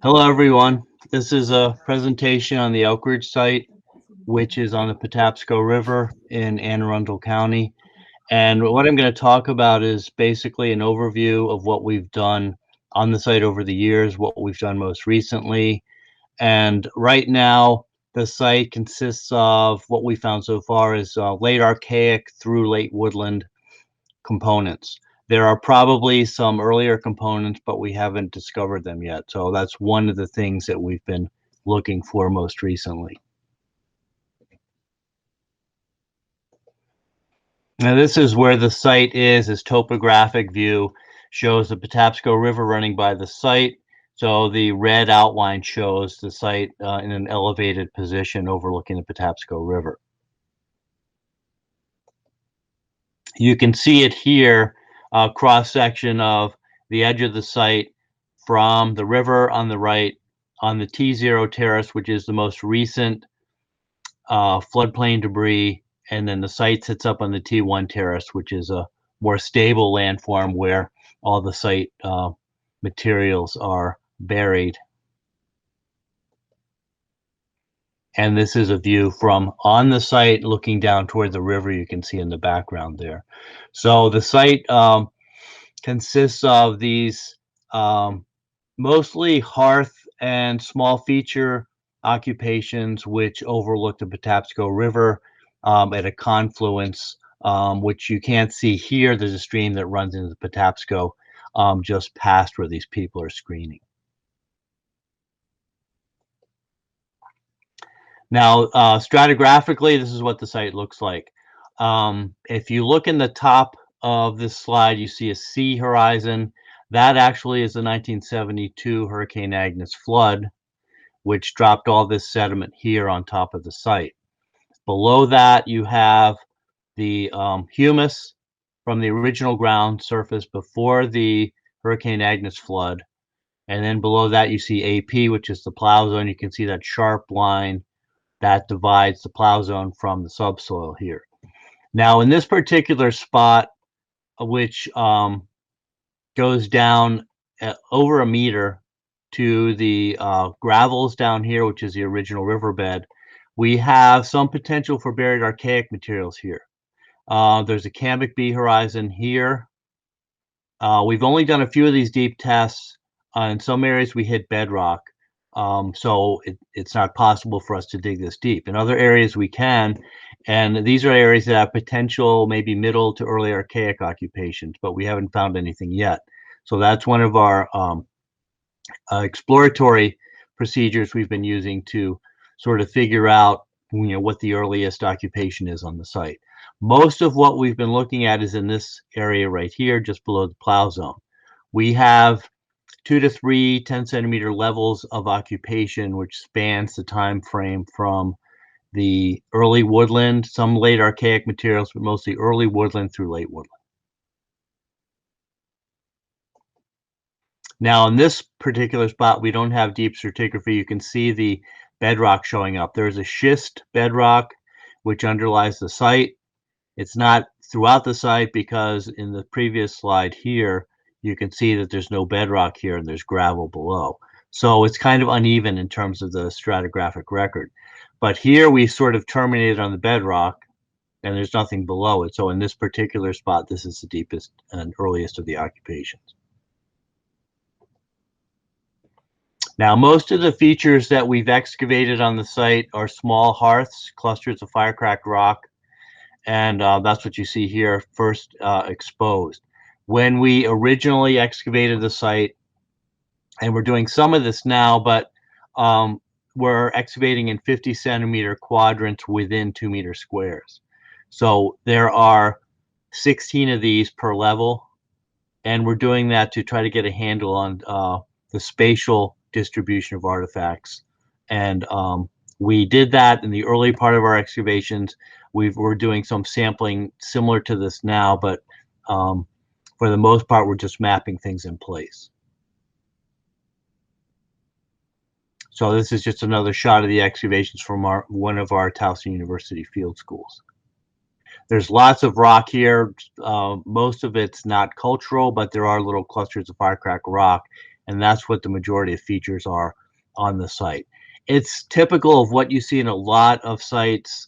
Hello, everyone. This is a presentation on the Elkridge site, which is on the Patapsco River in Anne Arundel County. And what I'm going to talk about is basically an overview of what we've done on the site over the years, what we've done most recently. And right now, the site consists of what we found so far is late archaic through late woodland components. There are probably some earlier components, but we haven't discovered them yet. So that's one of the things that we've been looking for most recently. Now this is where the site is. This topographic view shows the Patapsco River running by the site. So the red outline shows the site in an elevated position overlooking the Patapsco River. You can see it here, cross section of the edge of the site from the river on the right, on the TZero Terrace, which is the most recent floodplain debris, and then the site sits up on the T1 Terrace, which is a more stable landform where all the site materials are buried. And this is a view from on the site looking down toward the river, you can see in the background there. So the site consists of these mostly hearth and small feature occupations which overlook the Patapsco River at a confluence, which you can't see here. There's a stream that runs into the Patapsco just past where these people are screening. Now, stratigraphically, this is what the site looks like. If you look in the top of this slide, you see a sea horizon. That actually is the 1972 Hurricane Agnes flood, which dropped all this sediment here on top of the site. Below that, you have the humus from the original ground surface before the Hurricane Agnes flood. And then below that, you see AP, which is the plow zone. You can see that sharp line that divides the plow zone from the subsoil here. Now, in this particular spot, which goes down over a meter to the gravels down here, which is the original riverbed, we have some potential for buried archaic materials here. There's a cambic B horizon here. We've only done a few of these deep tests. In some areas, we hit bedrock. So it's not possible for us to dig this deep. In other areas, we can. And these are areas that have potential, maybe middle to early archaic occupations, but we haven't found anything yet. So that's one of our exploratory procedures we've been using to sort of figure out, what the earliest occupation is on the site. Most of what we've been looking at is in this area right here, just below the plow zone. We have 2 to 3 10-centimeter levels of occupation, which spans the time frame from the early woodland, some late archaic materials, but mostly early woodland through late woodland. Now, in this particular spot, we don't have deep stratigraphy. You can see the bedrock showing up. There's a schist bedrock, which underlies the site. It's not throughout the site because in the previous slide here, you can see that there's no bedrock here and there's gravel below. So it's kind of uneven in terms of the stratigraphic record. But here we sort of terminated on the bedrock and there's nothing below it. So in this particular spot, this is the deepest and earliest of the occupations. Now, most of the features that we've excavated on the site are small hearths, clusters of firecracked rock, and that's what you see here, first exposed. When we originally excavated the site, and we're doing some of this now, but we're excavating in 50-centimeter quadrants within 2-meter squares. So there are 16 of these per level, and we're doing that to try to get a handle on the spatial distribution of artifacts. And we did that in the early part of our excavations. We're doing some sampling similar to this now, but for the most part, we're just mapping things in place. So this is just another shot of the excavations from one of our Towson University field schools. There's lots of rock here. Most of it's not cultural, but there are little clusters of firecracked rock. and that's what the majority of features are on the site. It's typical of what you see in a lot of sites,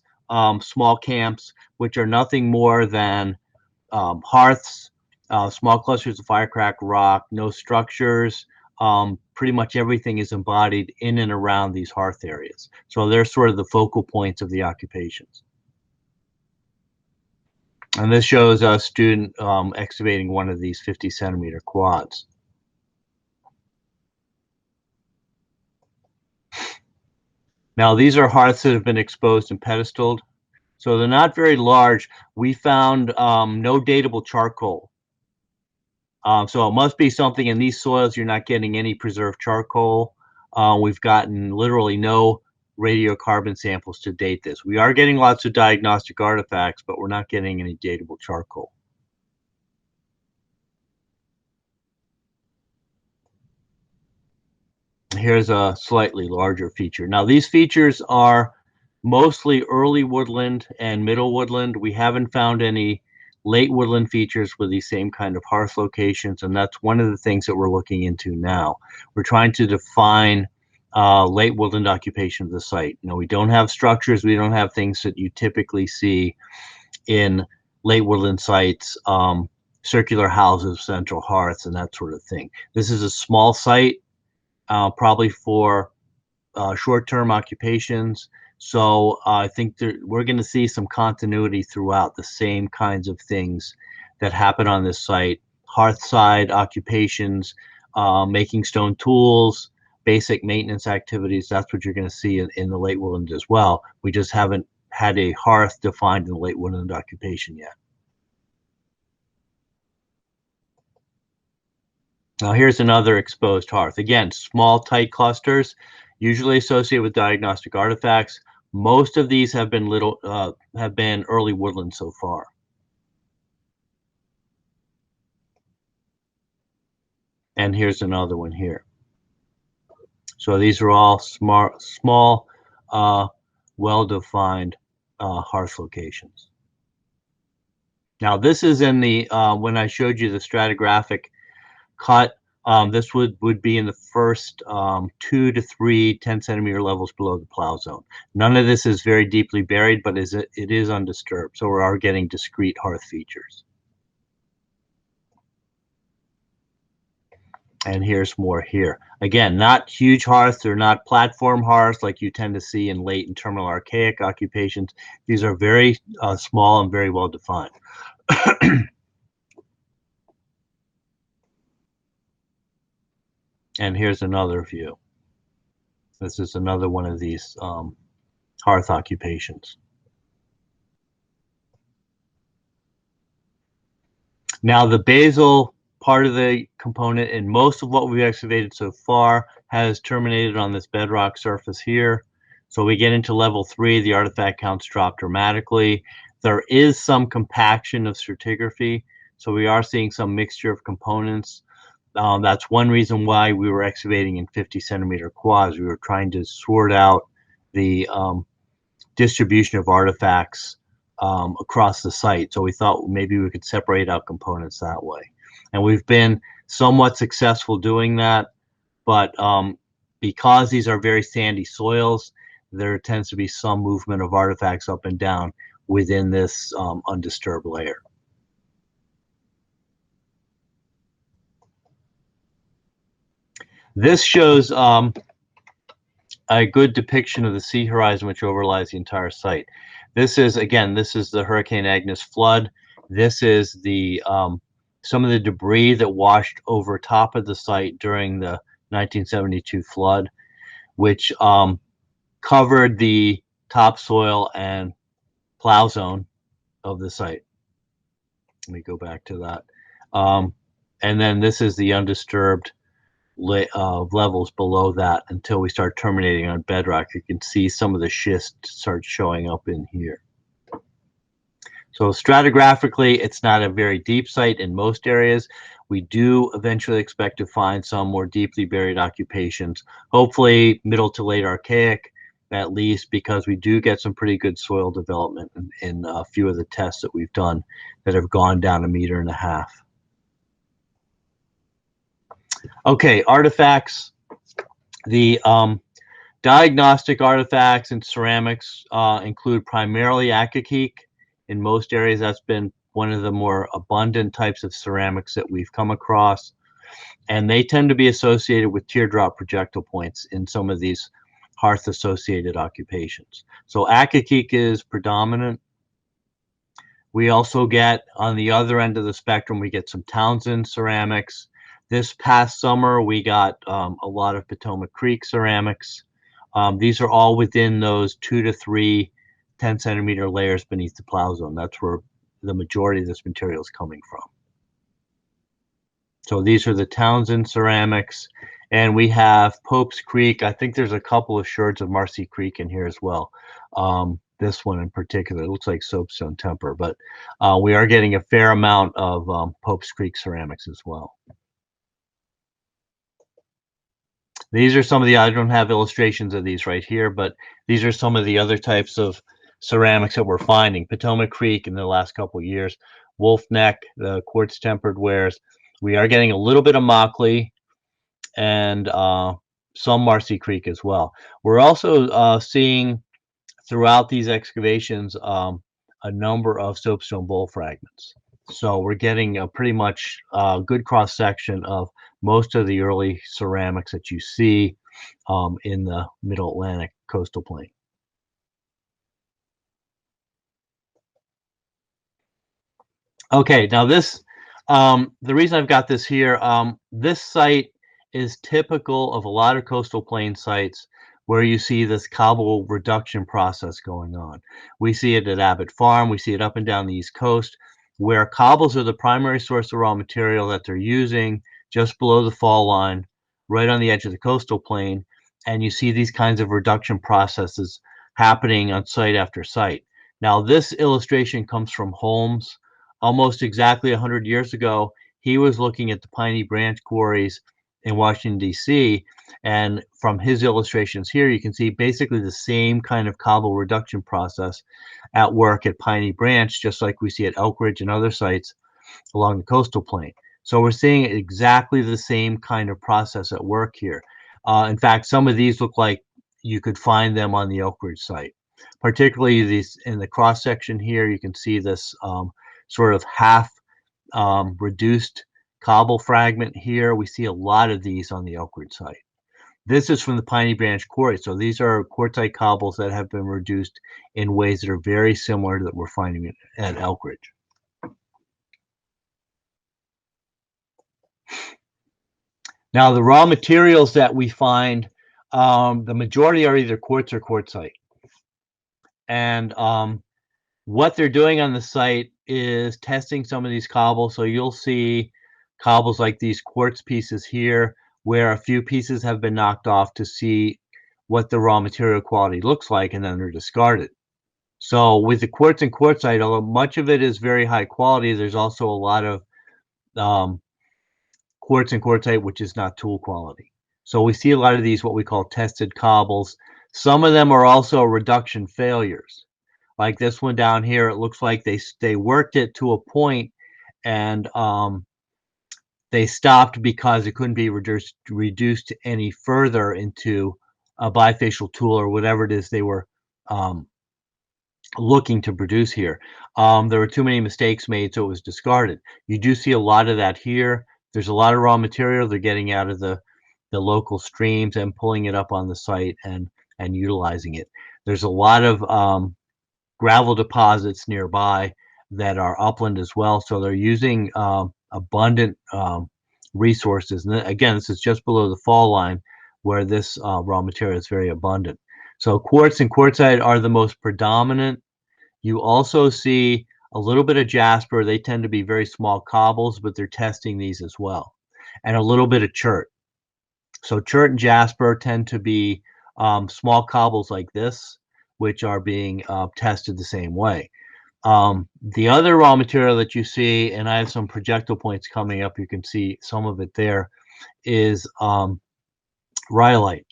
small camps, which are nothing more than hearths, small clusters of firecracked rock, no structures. Pretty much everything is embodied in and around these hearth areas. So they're sort of the focal points of the occupations. And this shows a student excavating one of these 50-centimeter quads. Now, these are hearths that have been exposed and pedestaled. So they're not very large. We found no datable charcoal. So it must be something in these soils. You're not getting any preserved charcoal. We've gotten literally no radiocarbon samples to date this. We are getting lots of diagnostic artifacts, but we're not getting any datable charcoal. Here's a slightly larger feature. Now, these features are mostly early woodland and middle woodland. We haven't found any late woodland features with these same kind of hearth locations, and that's one of the things that we're looking into now. We're trying to define late woodland occupation of the site. You know, we don't have structures, we don't have things that you typically see in late woodland sites, circular houses, central hearths, and that sort of thing. This is a small site, probably for short-term occupations. So I think we're going to see some continuity throughout, the same kinds of things that happen on this site: hearthside occupations, making stone tools, basic maintenance activities. That's what you're going to see in the late woodland as well. We just haven't had a hearth defined in the late woodland occupation yet. Now here's another exposed hearth. Again, small, tight clusters, usually associated with diagnostic artifacts. Most of these have been early woodland so far. And here's another one here. So these are all small, well-defined hearth locations. Now this is in the when I showed you the stratigraphic cut. This would be in the first 2 to 3 10-centimeter levels below the plow zone. None of this is very deeply buried, but it is undisturbed, so we are getting discrete hearth features. And here's more here. Again, not huge hearths. They're not platform hearths like you tend to see in late and terminal archaic occupations. These are very small and very well defined. And here's another view. This is another one of these hearth occupations. Now, the basal part of the component in most of what we've excavated so far has terminated on this bedrock surface here. So we get into level 3, the artifact counts drop dramatically. There is some compaction of stratigraphy, so we are seeing some mixture of components. That's one reason why we were excavating in 50-centimeter quads. We were trying to sort out the distribution of artifacts across the site. So we thought maybe we could separate out components that way. And we've been somewhat successful doing that, but because these are very sandy soils, there tends to be some movement of artifacts up and down within this undisturbed layer. This shows a good depiction of the sea horizon which overlies the entire site. This is, again, this is the Hurricane Agnes flood. This is the some of the debris that washed over top of the site during the 1972 flood, which covered the topsoil and plow zone of the site. Let me go back to that. And then this is the undisturbed levels below that until we start terminating on bedrock. You can see some of the schist start showing up in here. So stratigraphically, it's not a very deep site in most areas. We do eventually expect to find some more deeply buried occupations, hopefully middle to late archaic, at least, because we do get some pretty good soil development in a few of the tests that we've done that have gone down 1.5 meters. Okay, artifacts. The diagnostic artifacts and ceramics include primarily Acake. In most areas, that's been one of the more abundant types of ceramics that we've come across. And they tend to be associated with teardrop projectile points in some of these hearth-associated occupations. So Acake is predominant. We also get, on the other end of the spectrum, we get some Townsend ceramics. This past summer, we got a lot of Potomac Creek ceramics. These are all within those 2 to 3 10-centimeter layers beneath the plow zone. That's where the majority of this material is coming from. So these are the Townsend ceramics. And we have Pope's Creek. I think there's a couple of sherds of Marcy Creek in here as well. This one in particular, it looks like soapstone temper, but we are getting a fair amount of Pope's Creek ceramics as well. These are some of the, I don't have illustrations of these right here, but these are some of the other types of ceramics that we're finding. Potomac Creek in the last couple of years, Wolf Neck, the quartz tempered wares. We are getting a little bit of Mockley and some Marcy Creek as well. We're also seeing throughout these excavations a number of soapstone bowl fragments. So we're getting a pretty much good cross section of most of the early ceramics that you see in the Middle Atlantic coastal plain. Okay, now this, the reason I've got this here, this site is typical of a lot of coastal plain sites where you see this cobble reduction process going on. We see it at Abbott Farm, we see it up and down the East Coast, where cobbles are the primary source of raw material that they're using just below the fall line, right on the edge of the coastal plain, and you see these kinds of reduction processes happening on site after site. Now, this illustration comes from Holmes. Almost exactly 100 years ago, he was looking at the Piney Branch quarries in Washington, D.C., and from his illustrations here, you can see basically the same kind of cobble reduction process at work at Piney Branch, just like we see at Elkridge and other sites along the coastal plain. So we're seeing exactly the same kind of process at work here. In fact, some of these look like you could find them on the Elkridge site. Particularly these in the cross section here, you can see this sort of half reduced cobble fragment here. We see a lot of these on the Elkridge site. This is from the Piney Branch quarry. So these are quartzite cobbles that have been reduced in ways that are very similar to that we're finding at Elkridge. Now, the raw materials that we find, the majority are either quartz or quartzite. And what they're doing on the site is testing some of these cobbles. So you'll see cobbles like these quartz pieces here, where a few pieces have been knocked off to see what the raw material quality looks like, and then they're discarded. So with the quartz and quartzite, although much of it is very high quality, there's also a lot of quartz and quartzite, which is not tool quality. So we see a lot of these, what we call tested cobbles. Some of them are also reduction failures. Like this one down here, it looks like they worked it to a point and they stopped because it couldn't be reduced any further into a bifacial tool or whatever it is they were looking to produce here. There were too many mistakes made, so it was discarded. You do see a lot of that here. There's a lot of raw material they're getting out of the local streams and pulling it up on the site and utilizing it. There's a lot of gravel deposits nearby that are upland as well, so they're using abundant resources. And again, this is just below the fall line where this raw material is very abundant. So quartz and quartzite are the most predominant. You also see a little bit of jasper. They tend to be very small cobbles, but they're testing these as well. And a little bit of chert. So chert and jasper tend to be small cobbles like this, which are being tested the same way. The other raw material that you see, and I have some projectile points coming up, you can see some of it there, is rhyolite.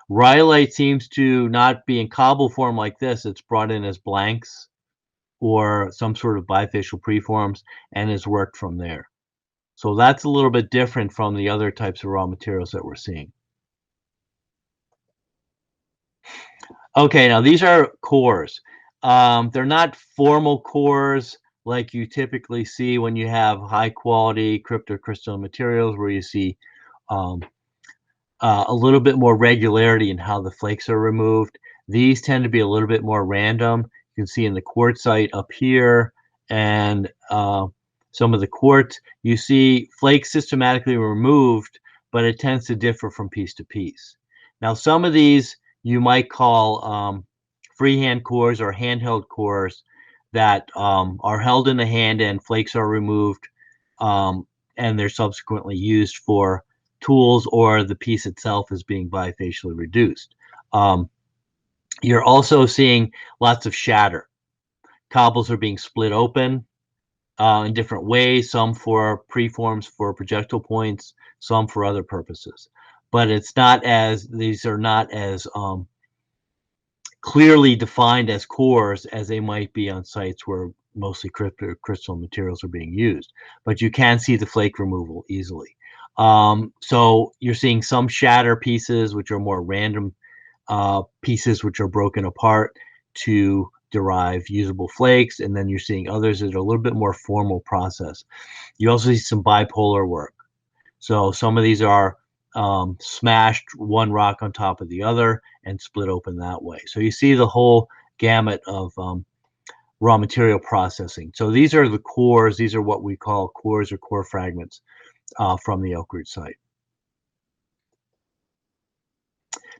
Rhyolite seems to not be in cobble form like this. It's brought in as blanks or some sort of bifacial preforms and is worked from there. So that's a little bit different from the other types of raw materials that we're seeing. Okay, now these are cores. They're not formal cores like you typically see when you have high quality cryptocrystalline materials where you see um, a little bit more regularity in how the flakes are removed. These tend to be a little bit more random. You can see in the quartzite up here and some of the quartz, you see flakes systematically removed, but it tends to differ from piece to piece. Now, some of these you might call freehand cores or handheld cores that are held in the hand and flakes are removed and they're subsequently used for tools or the piece itself is being bifacially reduced. You're also seeing lots of shatter. Cobbles are being split open in different ways, some for preforms for projectile points, some for other purposes. But it's not as, these are not as clearly defined as cores as they might be on sites where mostly crystal materials are being used. But you can see the flake removal easily. So you're seeing some shatter pieces, which are more random pieces which are broken apart to derive usable flakes, and then you're seeing others that are a little bit more formal process. You also see some bipolar work. So some of these are smashed one rock on top of the other and split open that way. So you see the whole gamut of raw material processing. So these are the cores. These are what we call cores or core fragments from the Elkridge site.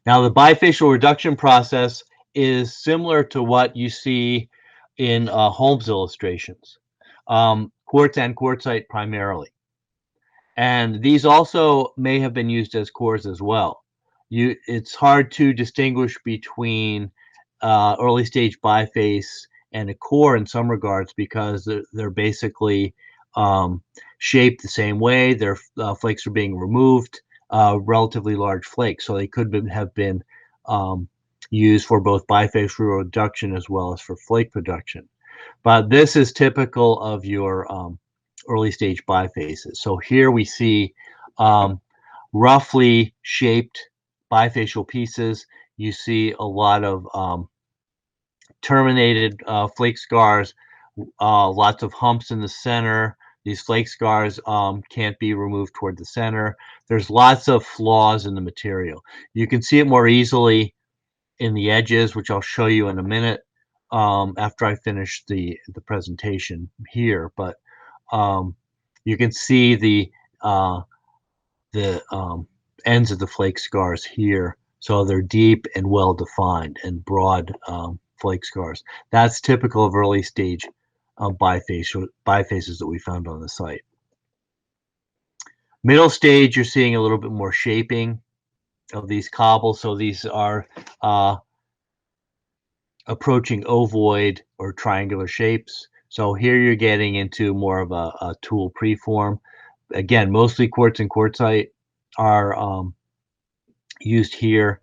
Now, the bifacial reduction process is similar to what you see in Holmes illustrations, quartz and quartzite primarily. And these also may have been used as cores as well. It's hard to distinguish between early stage biface and a core in some regards because they're basically shaped the same way. Their flakes are being removed, relatively large flakes, so they could have been used for both bifacial reduction as well as for flake production. But this is typical of your early stage bifaces. So here we see roughly shaped bifacial pieces. You see a lot of terminated flake scars, lots of humps in the center. These flake scars can't be removed toward the center. There's lots of flaws in the material. You can see it more easily in the edges, which I'll show you in a minute after I finish the presentation here. But you can see the ends of the flake scars here. So they're deep and well defined and broad flake scars. That's typical of early stage bifaces that we found on the site. Middle stage, you're seeing a little bit more shaping of these cobbles. So these are approaching ovoid or triangular shapes. So here you're getting into more of a tool preform. Again, mostly quartz and quartzite are used here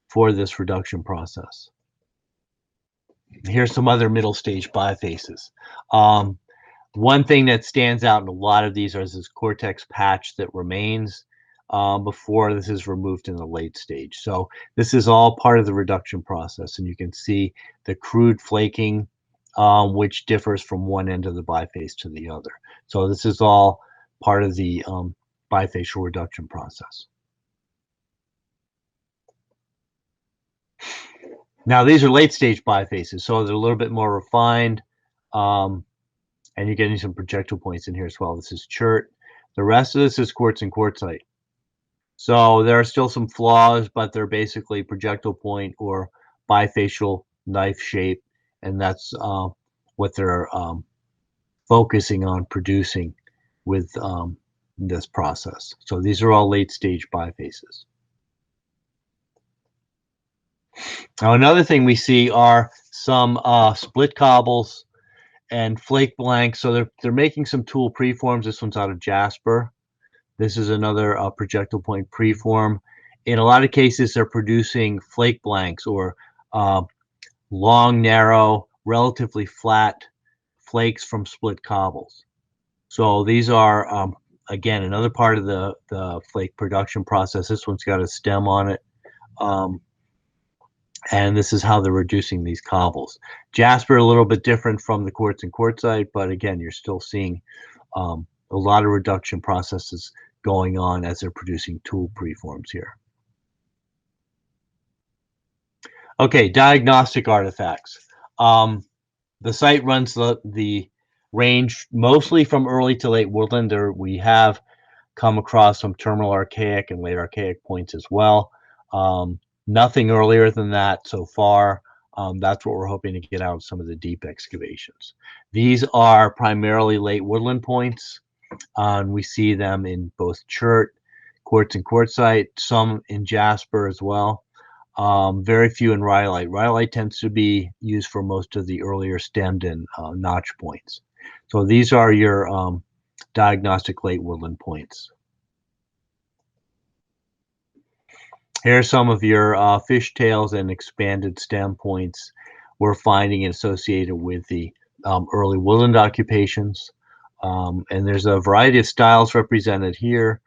for this reduction process. Here's some other middle stage bifaces. One thing that stands out in a lot of these is this Cortex patch that remains before this is removed in the late stage. So this is all part of the reduction process, and you can see the crude flaking, which differs from one end of the biface to the other. So this is all part of the bifacial reduction process. Now these are late stage bifaces, so they're a little bit more refined, and you're getting some projectile points in here as well. This is chert. The rest of this is quartz and quartzite. So there are still some flaws, but they're basically projectile point or bifacial knife shape, and that's what they're focusing on producing with this process. So these are all late stage bifaces. Now another thing we see are some split cobbles and flake blanks. So they're making some tool preforms. This one's out of jasper. This is another projectile point preform. In a lot of cases, they're producing flake blanks or long, narrow, relatively flat flakes from split cobbles. So these are again, another part of the flake production process. This one's got a stem on it. And this is how they're reducing these cobbles. Jasper, a little bit different from the quartz and quartzite, but again, you're still seeing a lot of reduction processes going on as they're producing tool preforms here. Okay, diagnostic artifacts. The site runs the range mostly from early to late woodland. We have come across some terminal archaic and late archaic points as well. Nothing earlier than that so far. That's what we're hoping to get out of some of the deep excavations. These are primarily late woodland points. And we see them in both chert, quartz and quartzite, some in jasper as well. Very few in rhyolite. Rhyolite tends to be used for most of the earlier stemmed and notch points. So these are your diagnostic late woodland points. Here are some of your fishtails and expanded stem points we're finding associated with the early woodland occupations. And there's a variety of styles represented here.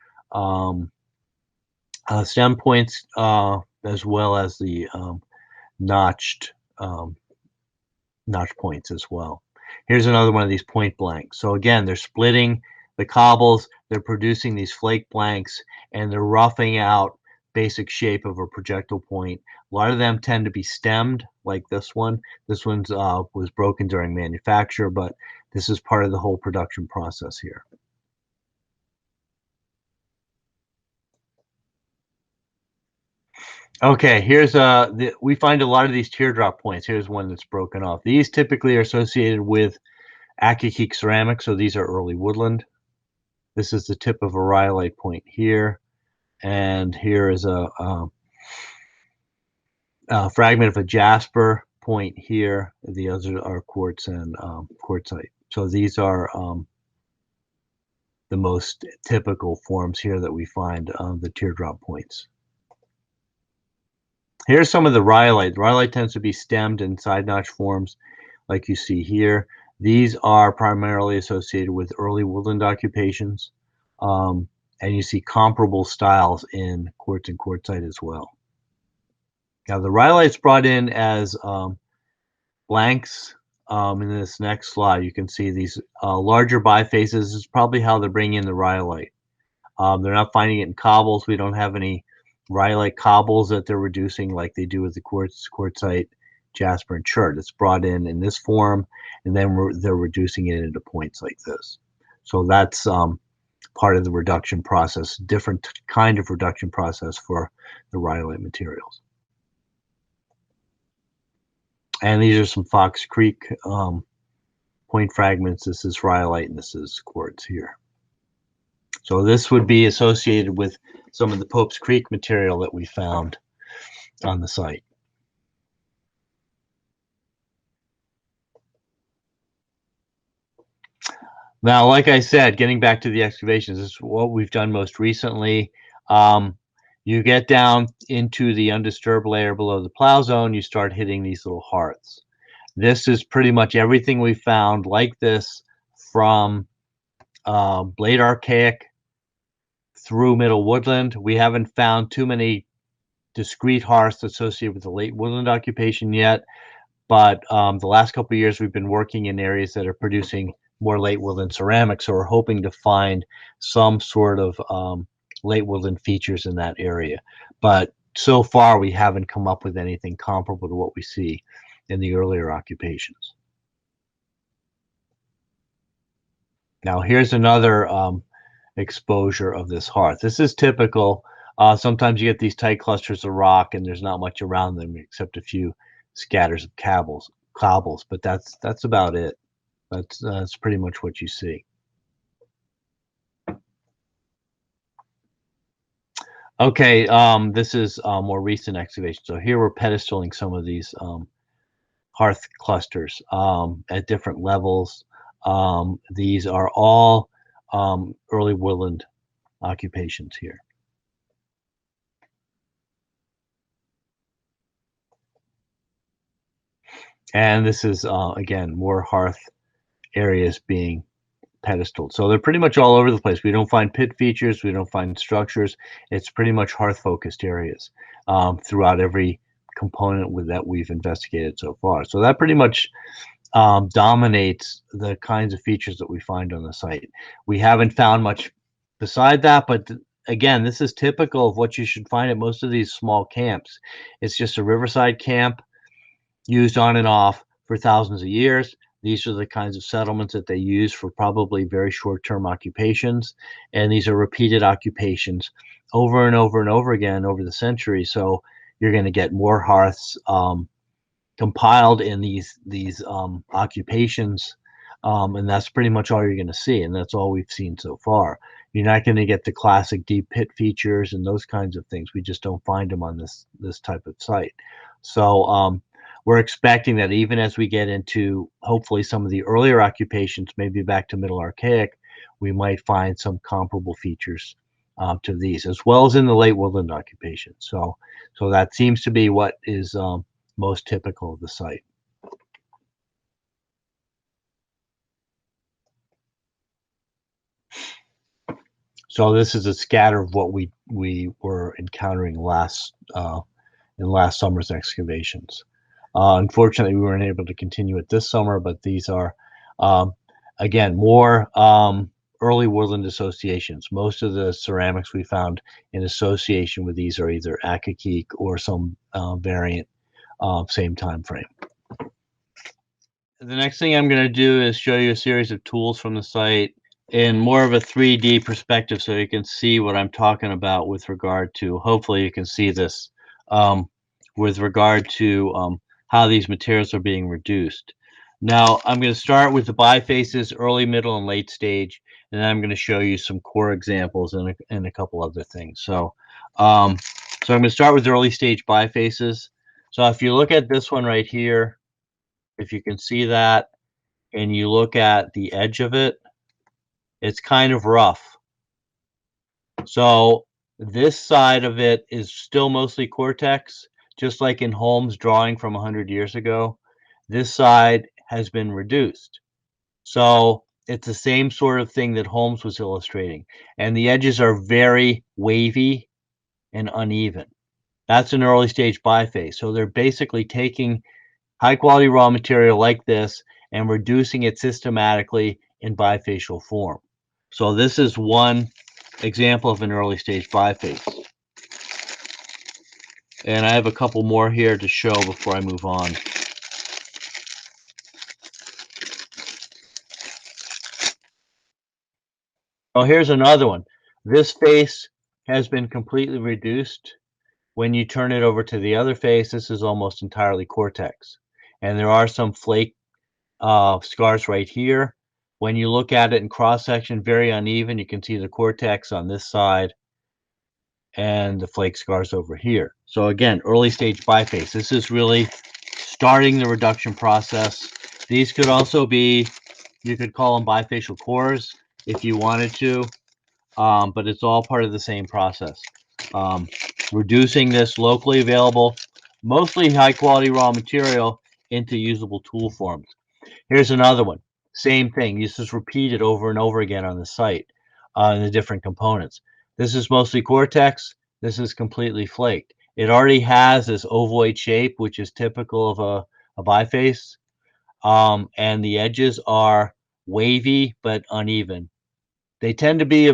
Stem points as well as the notched notch points as well. Here's another one of these point blanks. So again, they're splitting the cobbles, they're producing these flake blanks, and they're roughing out basic shape of a projectile point. A lot of them tend to be stemmed, like this one. This one's was broken during manufacture, but this is part of the whole production process here. Okay, here's we find a lot of these teardrop points. Here's one that's broken off. These typically are associated with Acake ceramics, so these are early woodland. This is the tip of a rhyolite point here, and here is a fragment of a jasper point here. The others are quartz and quartzite. So these are the most typical forms here that we find the teardrop points. Here's some of the rhyolite. Rhyolite tends to be stemmed in side notch forms like you see here. These are primarily associated with early woodland occupations. And you see comparable styles in quartz and quartzite as well. Now the rhyolite's brought in as blanks. In this next slide, you can see these larger bifaces. This is probably how they're bringing in the rhyolite. They're not finding it in cobbles. We don't have any rhyolite cobbles that they're reducing like they do with the quartzite, jasper, and chert. It's brought in this form, and then they're reducing it into points like this. So that's part of the reduction process, different kind of reduction process for the rhyolite materials. And these are some Fox Creek point fragments. This is rhyolite and this is quartz here. So this would be associated with some of the Pope's Creek material that we found on the site. Now, like I said, getting back to the excavations, this is what we've done most recently. You get down into the undisturbed layer below the plow zone, you start hitting these little hearths. This is pretty much everything we found like this from Late Archaic through Middle Woodland. We haven't found too many discrete hearths associated with the late woodland occupation yet, but the last couple of years we've been working in areas that are producing more late woodland ceramics, so we're hoping to find some sort of late woodland features in that area. But so far we haven't come up with anything comparable to what we see in the earlier occupations. Now here's another exposure of this hearth. This is typical. Sometimes you get these tight clusters of rock and there's not much around them except a few scatters of cobbles, but that's about it. That's pretty much what you see. Okay, this is more recent excavation. So here we're pedestaling some of these hearth clusters at different levels. These are all early woodland occupations here. And this is, again, more hearth areas being pedestal. So they're pretty much all over the place. We don't find pit features. We don't find structures. It's pretty much hearth-focused areas throughout every component that we've investigated so far. So that pretty much dominates the kinds of features that we find on the site. We haven't found much beside that, but again, this is typical of what you should find at most of these small camps. It's just a riverside camp used on and off for thousands of years. These are the kinds of settlements that they use for probably very short-term occupations, and these are repeated occupations over and over and over again over the centuries. So you're going to get more hearths compiled in these occupations, and that's pretty much all you're going to see, and that's all we've seen so far. You're not going to get the classic deep pit features and those kinds of things. We just don't find them on this type of site. So we're expecting that even as we get into hopefully some of the earlier occupations, maybe back to Middle Archaic, we might find some comparable features to these, as well as in the late woodland occupation. So that seems to be what is most typical of the site. So this is a scatter of what we were encountering in last summer's excavations. Unfortunately, we weren't able to continue it this summer, but these are again more early woodland associations. Most of the ceramics we found in association with these are either Acake or some variant same time frame. The next thing I'm going to do is show you a series of tools from the site in more of a 3D perspective, so you can see what I'm talking about with regard to, hopefully you can see this, with regard to how these materials are being reduced. Now, I'm going to start with the bifaces, early, middle, and late stage, and then I'm going to show you some core examples and a couple other things. So I'm going to start with the early stage bifaces. So if you look at this one right here, if you can see that, and you look at the edge of it, it's kind of rough. So this side of it is still mostly Cortex, just like in Holmes' drawing from 100 years ago. This side has been reduced. So it's the same sort of thing that Holmes was illustrating. And the edges are very wavy and uneven. That's an early stage biface. So they're basically taking high quality raw material like this and reducing it systematically in bifacial form. So this is one example of an early stage biface. And I have a couple more here to show before I move on. Oh, here's another one. This face has been completely reduced. When you turn it over to the other face, this is almost entirely Cortex. And there are some flake scars right here. When you look at it in cross section, very uneven. You can see the Cortex on this side and the flake scars over here. So again, early stage biface. This is really starting the reduction process. These could also be, you could call them bifacial cores if you wanted to, but it's all part of the same process. Reducing this locally available, mostly high quality raw material into usable tool forms. Here's another one. Same thing. This is repeated over and over again on the site in the different components. This is mostly Cortex. This is completely flaked. It already has this ovoid shape, which is typical of a biface. And the edges are wavy but uneven. They tend to be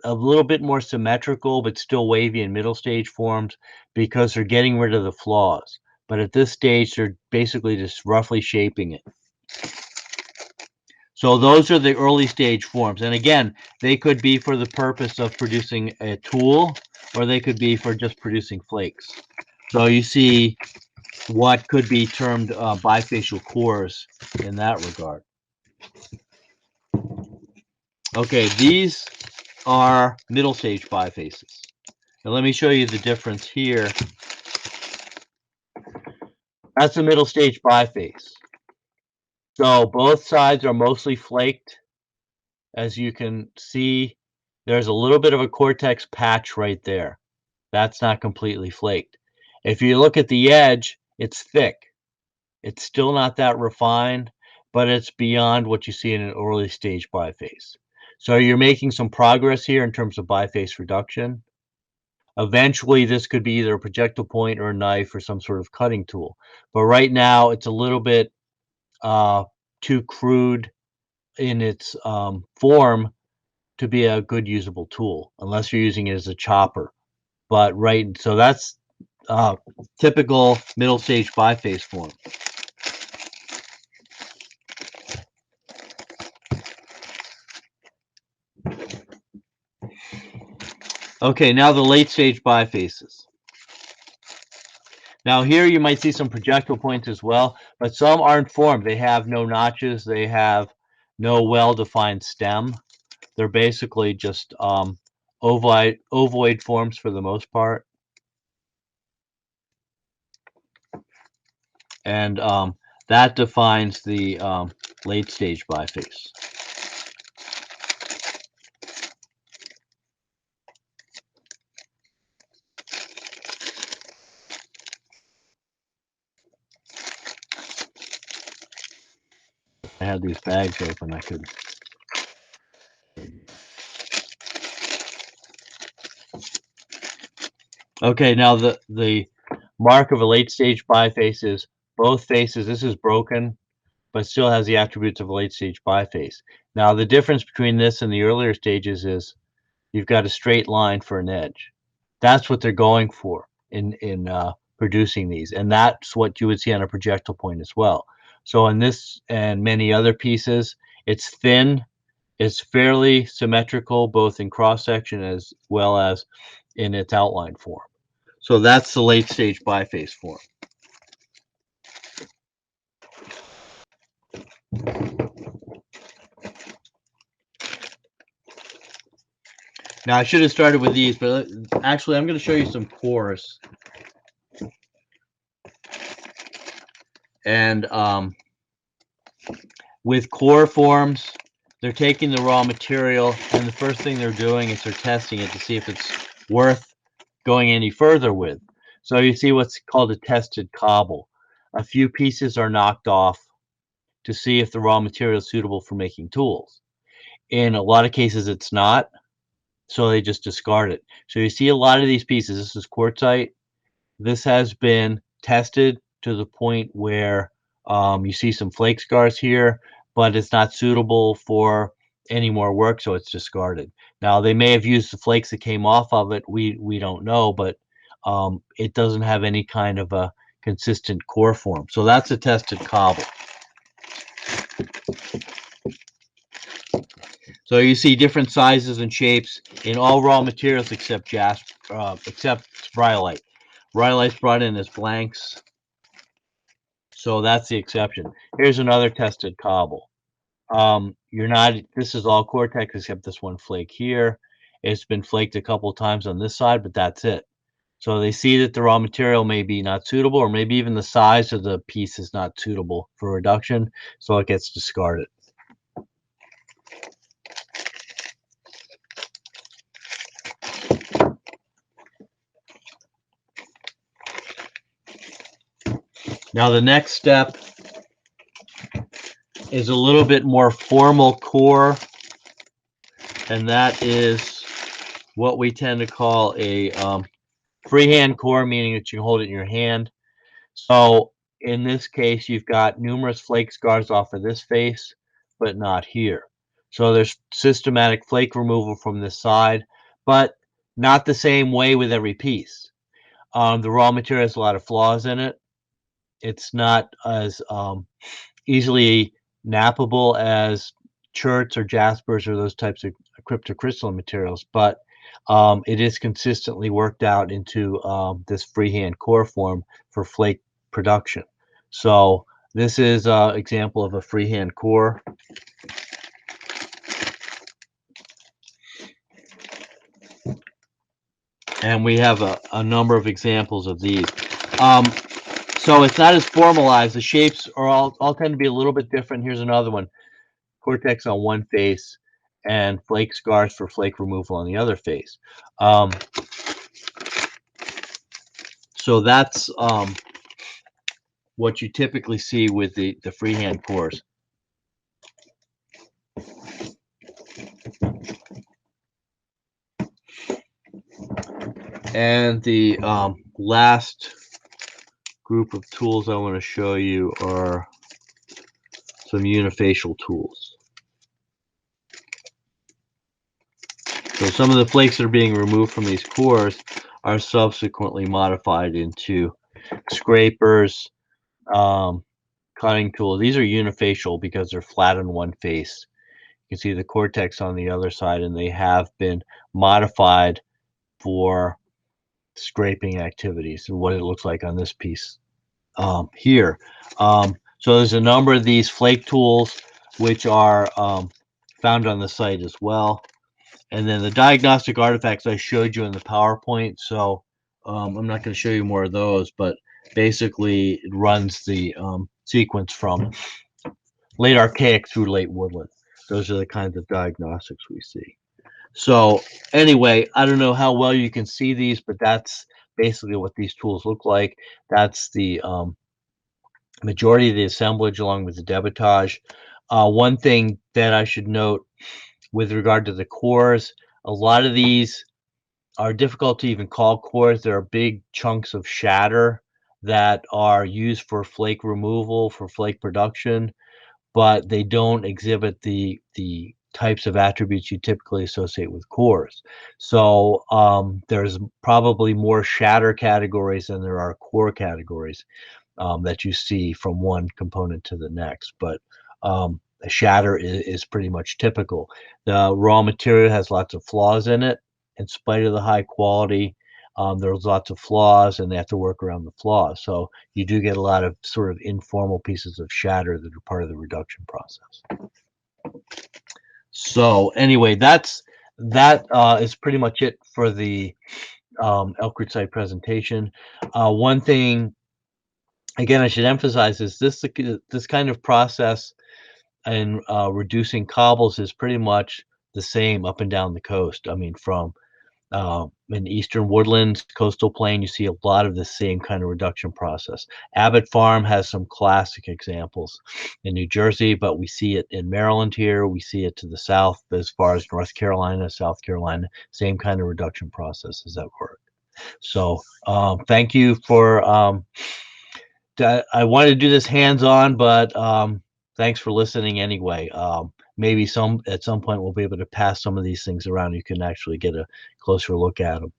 a little bit more symmetrical, but still wavy in middle stage forms because they're getting rid of the flaws. But at this stage, they're basically just roughly shaping it. So those are the early stage forms. And again, they could be for the purpose of producing a tool, or they could be for just producing flakes. So you see what could be termed bifacial cores in that regard. Okay, these are middle stage bifaces. Now let me show you the difference here. That's a middle stage biface. So both sides are mostly flaked. As you can see, there's a little bit of a Cortex patch right there. That's not completely flaked. If you look at the edge, it's thick. It's still not that refined. but it's beyond what you see in an early stage biface. So you're making some progress here in terms of biface reduction. Eventually, this could be either a projectile point or a knife or some sort of cutting tool. But right now, it's a little bit too crude in its form to be a good usable tool, unless you're using it as a chopper. But so that's typical middle stage biface form. Okay, now the late stage bifaces. Now here you might see some projectile points as well, but some aren't formed. They have no notches. They have no well-defined stem. They're basically just ovoid forms for the most part. And that defines the late stage biface. I had these bags open, I could. Okay, now the mark of a late stage biface is both faces. This is broken, but still has the attributes of a late stage biface. Now the difference between this and the earlier stages is you've got a straight line for an edge. That's what they're going for in producing these, and that's what you would see on a projectile point as well. So in this and many other pieces, it's thin, it's fairly symmetrical both in cross section as well as in its outline form. So that's the late stage biface form. Now I should have started with these, but actually I'm going to show you some cores. And with core forms, they're taking the raw material, and the first thing they're doing is they're testing it to see if it's worth going any further with. So you see what's called a tested cobble. A few pieces are knocked off to see if the raw material is suitable for making tools. In a lot of cases, it's not, so they just discard it. So you see a lot of these pieces. This is quartzite. This has been tested to the point where you see some flake scars here, but it's not suitable for any more work, so it's discarded. Now, they may have used the flakes that came off of it. We don't know, but it doesn't have any kind of a consistent core form. So that's a tested cobble. So you see different sizes and shapes in all raw materials except rhyolite. Rhyolite's brought in as blanks. So that's the exception. Here's another tested cobble. This is all Cortex except this one flake here. It's been flaked a couple of times on this side, but that's it. So they see that the raw material may be not suitable, or maybe even the size of the piece is not suitable for reduction, so it gets discarded. Now the next step is a little bit more formal core, and that is what we tend to call a freehand core, meaning that you hold it in your hand. So in this case, you've got numerous flake scars off of this face, but not here. So there's systematic flake removal from this side, but not the same way with every piece. The raw material has a lot of flaws in it. It's not as easily nappable as cherts or jaspers or those types of cryptocrystalline materials, but it is consistently worked out into this freehand core form for flake production. So this is an example of a freehand core. And we have a number of examples of these. So it's not as formalized. The shapes are all tend to be a little bit different. Here's another one. Cortex on one face and flake scars for flake removal on the other face. So that's what you typically see with the freehand cores. And the last group of tools I want to show you are some unifacial tools. So some of the flakes that are being removed from these cores are subsequently modified into scrapers, cutting tools. These are unifacial because they're flat on one face. You can see the Cortex on the other side, and they have been modified for scraping activities and what it looks like on this piece here. So there's a number of these flake tools which are found on the site as well. And then the diagnostic artifacts I showed you in the PowerPoint. So I'm not going to show you more of those, but basically it runs the sequence from Late Archaic through Late Woodland. Those are the kinds of diagnostics we see. So anyway, I don't know how well you can see these, but that's basically what these tools look like. That's the majority of the assemblage along with the debitage. One thing that I should note with regard to the cores, a lot of these are difficult to even call cores. There are big chunks of shatter that are used for flake removal, for flake production, but they don't exhibit the types of attributes you typically associate with cores. So there's probably more shatter categories than there are core categories that you see from one component to the next. But a shatter is pretty much typical. The raw material has lots of flaws in it. In spite of the high quality, there's lots of flaws, and they have to work around the flaws. So you do get a lot of sort of informal pieces of shatter that are part of the reduction process. So anyway, that is pretty much it for the Elkridge site presentation. One thing, again, I should emphasize is this kind of process and reducing cobbles is pretty much the same up and down the coast. I mean, from in eastern woodlands, coastal plain, you see a lot of the same kind of reduction process. Abbott Farm has some classic examples in New Jersey, but we see it in Maryland here. We see it to the south as far as North Carolina, South Carolina, same kind of reduction processes at work. So thank you for, I wanted to do this hands-on, but thanks for listening anyway. Maybe at some point we'll be able to pass some of these things around. You can actually get a closer look at them.